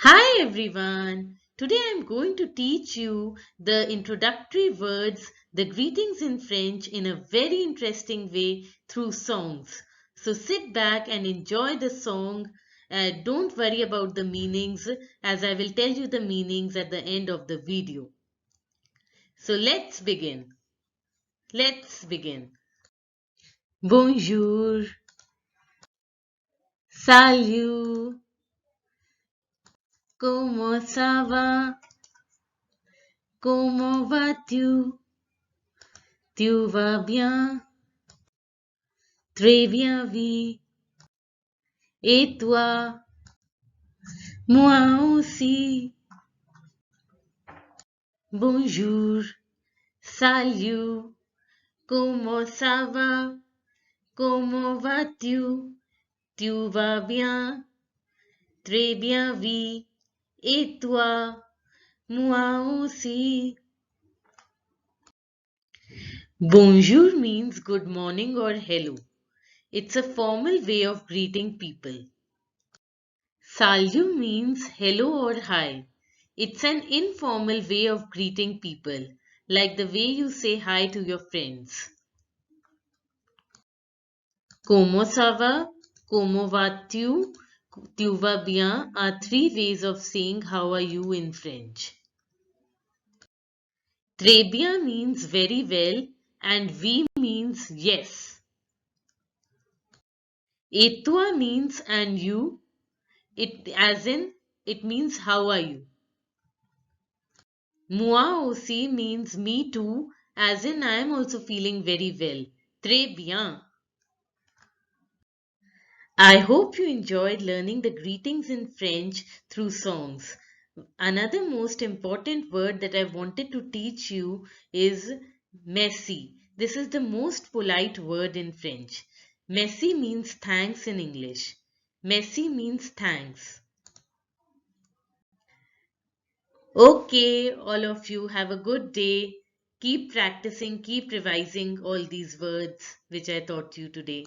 Hi everyone! Today I'm going to teach you the introductory words, the greetings in French in a very interesting way through songs. So sit back and enjoy the song. Don't worry about the meanings as I will tell you the meanings at the end of the video. So let's begin. Let's begin. Bonjour, salut, comment ça va? Comment vas-tu? Tu vas bien? Très bien, oui. Et toi? Moi aussi. Bonjour. Salut. Comment ça va? Comment vas-tu? Tu vas bien? Très bien, oui. Et toi? Moi aussi. Bonjour means good morning or hello. It's a formal way of greeting people. Salut means hello or hi. It's an informal way of greeting people, like the way you say hi to your friends. Como ça va? Como vas-tu? Tu vas bien are three ways of saying how are you in French. Très bien means very well and oui means yes. Et toi means and you, it as in it means how are you. Moi aussi means me too, as in I am also feeling very well. Très bien. I hope you enjoyed learning the greetings in French through songs. Another most important word that I wanted to teach you is merci. This is the most polite word in French. Merci means thanks in English. Merci means thanks. Okay, all of you have a good day. Keep practicing, keep revising all these words which I taught you today.